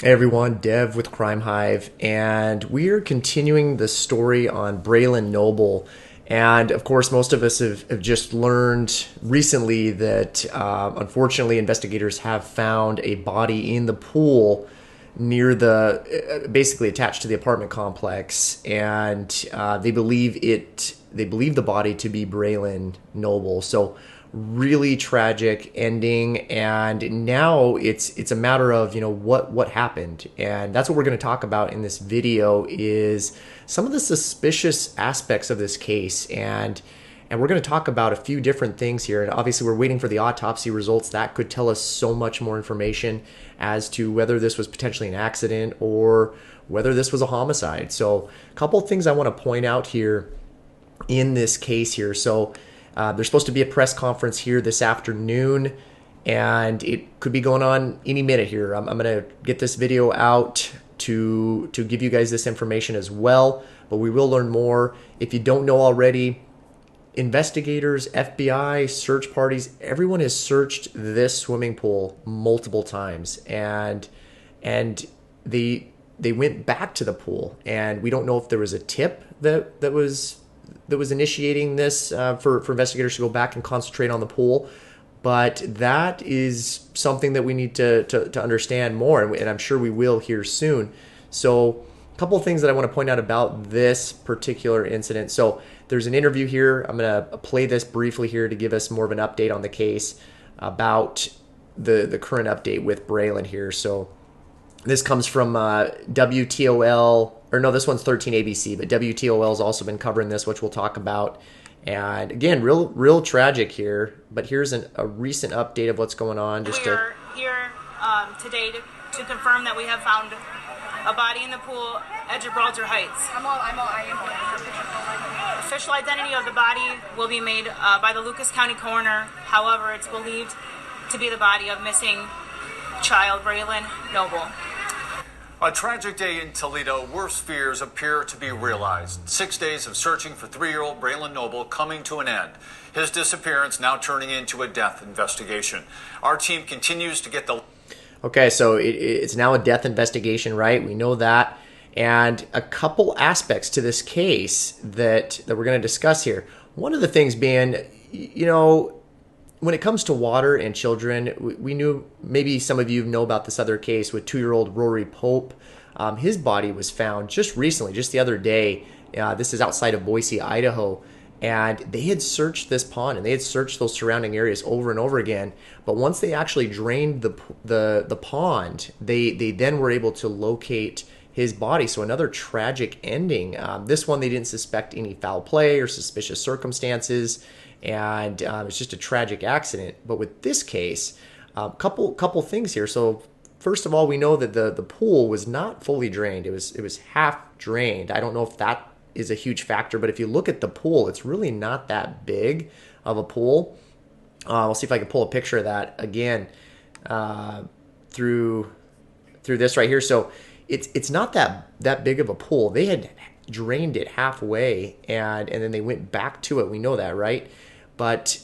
Hey everyone, Dev with Crime Hive, and we are continuing the story on Braylen Noble. And of course, most of us have just learned recently that unfortunately, investigators have found a body in the pool near basically attached to the apartment complex, and they believe it. They believe the body to be Braylen Noble. So really tragic ending, and now it's a matter of what happened, and that's what we're going to talk about in this video is some of the suspicious aspects of this case, and we're going to talk about a few different things here. And obviously we're waiting for the autopsy results that could tell us so much more information as to whether this was potentially an accident or whether this was a homicide. So a couple of things I want to point out here in this case here. So there's supposed to be a press conference here this afternoon, and it could be going on any minute here. I'm going to get this video out to give you guys this information as well, but we will learn more. If you don't know already, investigators, FBI, search parties, everyone has searched this swimming pool multiple times, and they went back to the pool, and we don't know if there was a tip that was initiating this for investigators to go back and concentrate on the pool. But that is something that we need to understand more, and I'm sure we will here soon. So a couple of things that I want to point out about this particular incident. So there's an interview here. I'm going to play this briefly here to give us more of an update on the case about the current update with Braylon here. So this comes from WTOL, or no, this one's 13 ABC, but WTOL has also been covering this, which we'll talk about. And again, real tragic here. But here's a recent update of what's going on. We're here today to confirm that we have found a body in the pool at Gibraltar Heights. Official identity of the body will be made by the Lucas County coroner. However, it's believed to be the body of missing child Braylen Noble. A tragic day in Toledo. Worst fears appear to be realized. 6 days of searching for 3-year-old Braylen Noble coming to an end. His disappearance now turning into a death investigation. Our team continues to get the... Okay, so it's now a death investigation, right? We know that. And a couple aspects to this case that we're going to discuss here. One of the things being, when it comes to water and children, we knew, maybe some of you know about this other case with 2-year-old Rory Pope. His body was found just recently, just the other day. This is outside of Boise, Idaho. And they had searched this pond and they had searched those surrounding areas over and over again. But once they actually drained the pond, they then were able to locate his body. So another tragic ending. This one, they didn't suspect any foul play or suspicious circumstances. And it's just a tragic accident. But with this case, couple things here. So first of all, we know that the pool was not fully drained. It was half drained. I don't know if that is a huge factor, but if you look at the pool, it's really not that big of a pool. I'll see if I can pull a picture of that again through this right here. So it's not that big of a pool. They had drained it halfway, and then they went back to it. We know that, right? But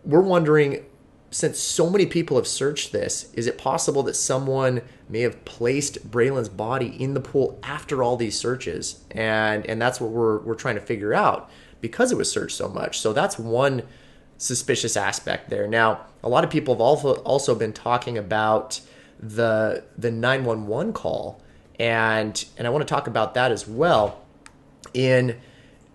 we're wondering, since so many people have searched this, is it possible that someone may have placed Braylen's body in the pool after all these searches? And that's what we're trying to figure out, because it was searched so much. So that's one suspicious aspect there. Now, a lot of people have also been talking about the 911 call, and I want to talk about that as well in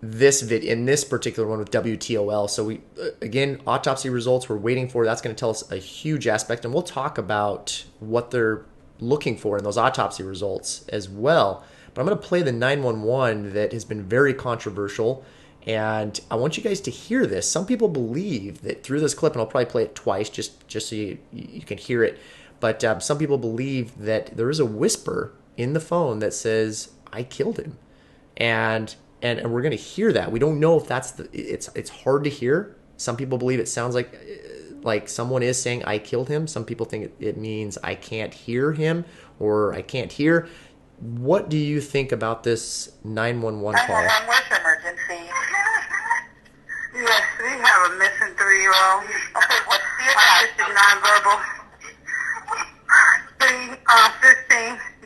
this particular one with WTOL. So we, again, autopsy results we're waiting for. That's going to tell us a huge aspect, and we'll talk about what they're looking for in those autopsy results as well. But I'm going to play the 911 that has been very controversial, and I want you guys to hear this. Some people believe that through this clip, and I'll probably play it twice just so you can hear it, but some people believe that there is a whisper in the phone that says, "I killed him," and we're going to hear that. We don't know if that's it's hard to hear. Some people believe it sounds like someone is saying, "I killed him." Some people think it means I can't hear him, or I can't hear. What do you think about this 911 call? 911, what's emergency? Yes, we have a missing 3-year-old. Okay, what's the address? This is nonverbal. 15.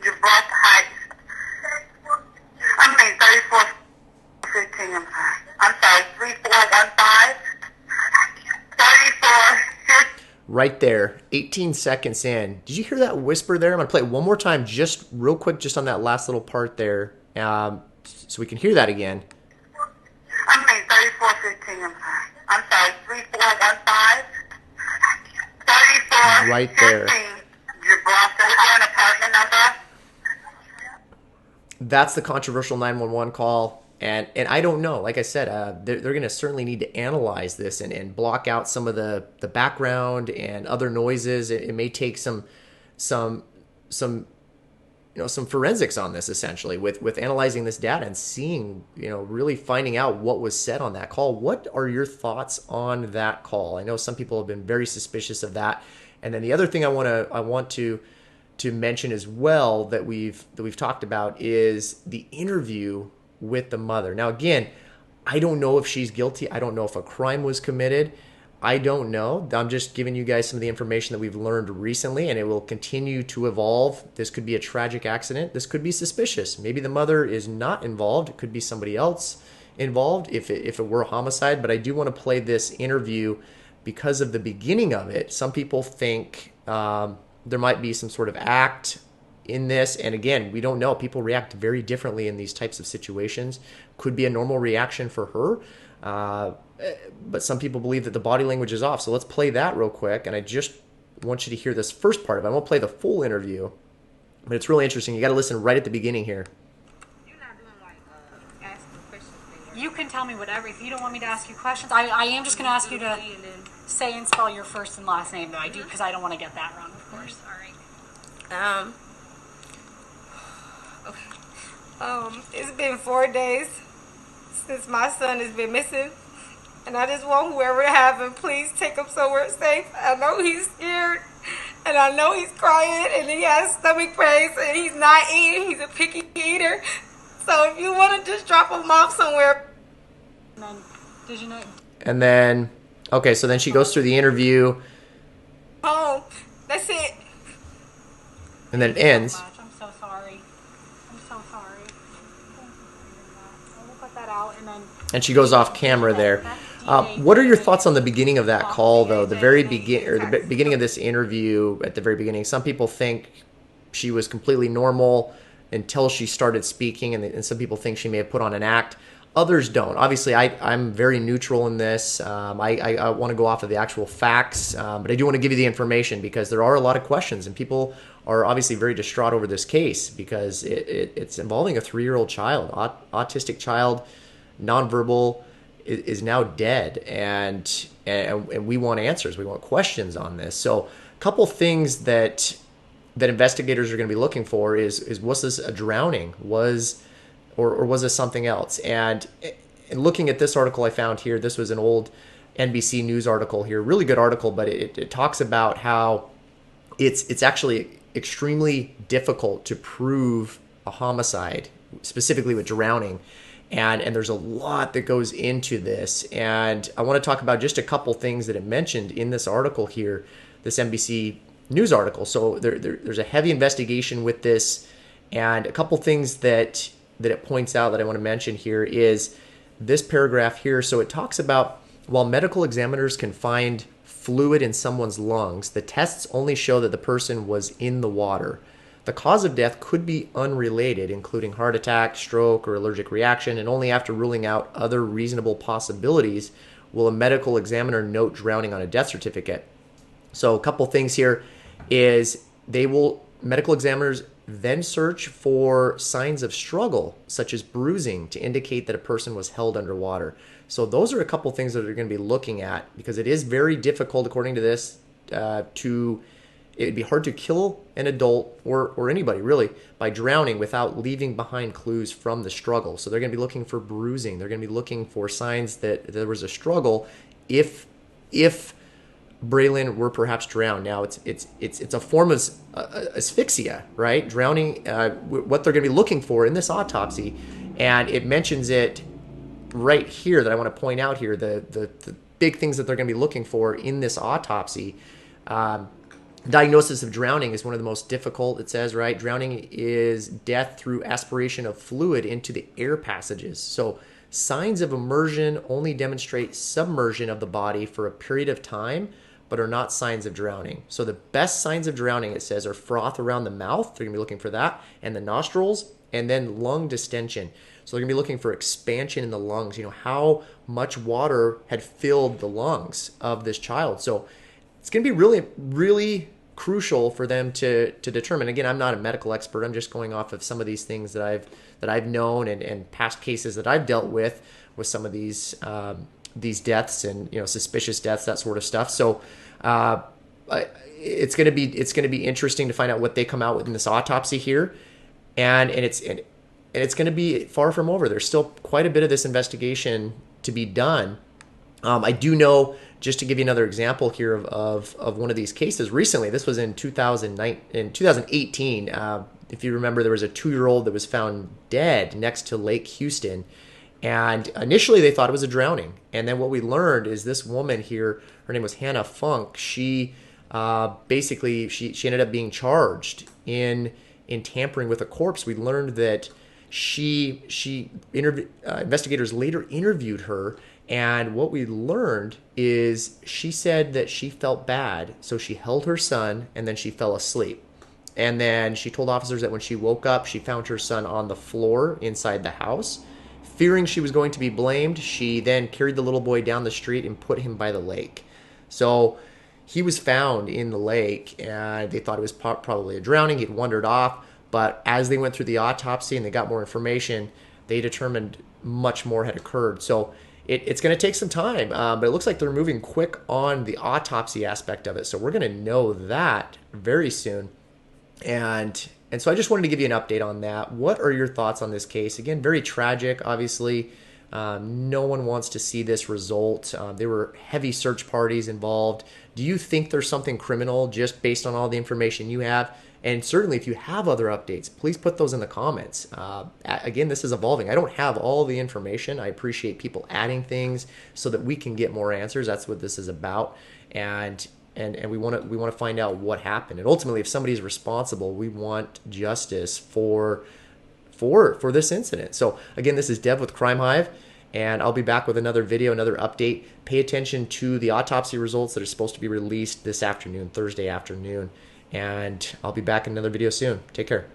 right there, 18 seconds in. Did you hear that whisper there? I'm going to play it one more time, just real quick, just on that last little part there, so we can hear that again. I'm saying 3415. I'm sorry, 3415. 3415. Right there. Gibraltar. Is there an apartment number? That's the controversial 911 call. And I don't know. Like I said, they're going to certainly need to analyze this and block out some of the background and other noises. It may take some forensics on this, essentially, with analyzing this data and seeing, really finding out what was said on that call. What are your thoughts on that call? I know some people have been very suspicious of that. And then the other thing I want to mention as well that we've talked about is the interview with the mother. Now, again, I don't know if she's guilty. I don't know if a crime was committed. I don't know. I'm just giving you guys some of the information that we've learned recently, and it will continue to evolve. This could be a tragic accident. This could be suspicious. Maybe the mother is not involved. It could be somebody else involved if it were a homicide. But I do want to play this interview because of the beginning of it. Some people think there might be some sort of act in this, and again, we don't know. People react very differently in these types of situations. Could be a normal reaction for her, but some people believe that the body language is off. So let's play that real quick, and I just want you to hear this first part of it. I won't play the full interview, but it's really interesting. You got to listen right at the beginning here. You're not doing like asking questions there. You can tell me whatever. If you don't want me to ask you questions, I am just going to ask you to say and spell your first and last name, though. I do, because I don't want to get that wrong, of course. All right. It's been 4 days since my son has been missing, and I just want whoever to have him, please take him somewhere safe. I know he's scared, and I know he's crying, and he has stomach pains, and he's not eating. He's a picky eater. So if you want to just drop him off somewhere. And then, did you know? And then, okay, so then she goes through the interview. Home. That's it. And then it ends. I'm so sorry. I'm so sorry. We'll put that out, and then. And she goes off camera there. What are your thoughts on the beginning of that call, though? The very beginning of this interview. At the very beginning, some people think she was completely normal until she started speaking, and some people think she may have put on an act. Others don't. Obviously, I'm very neutral in this. I want to go off of the actual facts, but I do want to give you the information because there are a lot of questions, and people are obviously very distraught over this case because it's involving a 3-year-old child, autistic child, nonverbal, is now dead, and we want answers. We want questions on this. So, a couple things that investigators are going to be looking for is was this a drowning? Or was this something else? And looking at this article I found here, this was an old NBC News article here, really good article, but it talks about how it's actually extremely difficult to prove a homicide, specifically with drowning. And there's a lot that goes into this. And I want to talk about just a couple things that it mentioned in this article here, this NBC News article. So there's a heavy investigation with this, and a couple things that it points out that I want to mention here is this paragraph here. So it talks about while medical examiners can find fluid in someone's lungs, the tests only show that the person was in the water. The cause of death could be unrelated, including heart attack, stroke, or allergic reaction, and only after ruling out other reasonable possibilities will a medical examiner note drowning on a death certificate. So a couple things here is medical examiners then search for signs of struggle, such as bruising, to indicate that a person was held underwater. So those are a couple things that they're going to be looking at, because it is very difficult, according to this, it would be hard to kill an adult or anybody really by drowning without leaving behind clues from the struggle. So they're going to be looking for bruising. They're going to be looking for signs that there was a struggle if Braylon were perhaps drowned. Now it's a form of asphyxia, right? Drowning. What they're going to be looking for in this autopsy, and it mentions it right here that I want to point out here. The big things that they're going to be looking for in this autopsy. Diagnosis of drowning is one of the most difficult. It says, right, drowning is death through aspiration of fluid into the air passages. So signs of immersion only demonstrate submersion of the body for a period of time, but are not signs of drowning. So the best signs of drowning, it says, are froth around the mouth. They're going to be looking for that, and the nostrils, and then lung distension. So they're going to be looking for expansion in the lungs, how much water had filled the lungs of this child. So it's going to be really, really crucial for them to determine. Again, I'm not a medical expert. I'm just going off of some of these things that I've known and past cases that I've dealt with some of these deaths and suspicious deaths, that sort of stuff. So it's going to be interesting to find out what they come out with in this autopsy here, and it's going to be far from over. There's still quite a bit of this investigation to be done. I do know, just to give you another example here of one of these cases recently, this was in 2018. If you remember, there was a 2-year-old that was found dead next to Lake Houston. And initially they thought it was a drowning. And then what we learned is this woman here, her name was Hannah Funk, she basically ended up being charged in tampering with a corpse. We learned that investigators later interviewed her, and what we learned is she said that she felt bad, so she held her son and then she fell asleep. And then she told officers that when she woke up, she found her son on the floor inside the house. Fearing she was going to be blamed, she then carried the little boy down the street and put him by the lake. So he was found in the lake, and they thought it was probably a drowning. He'd wandered off. But as they went through the autopsy and they got more information, they determined much more had occurred. So it's going to take some time, but it looks like they're moving quick on the autopsy aspect of it. So we're going to know that very soon. And so I just wanted to give you an update on that. What are your thoughts on this case? Again, very tragic, obviously. No one wants to see this result. There were heavy search parties involved. Do you think there's something criminal just based on all the information you have? And certainly if you have other updates, please put those in the comments. Again, this is evolving. I don't have all the information. I appreciate people adding things so that we can get more answers. That's what this is about. And we want to find out what happened. And ultimately, if somebody's responsible, we want justice for this incident. So again, this is Dev with Crime Hive, and I'll be back with another video, another update. Pay attention to the autopsy results that are supposed to be released this afternoon, Thursday afternoon. And I'll be back in another video soon. Take care.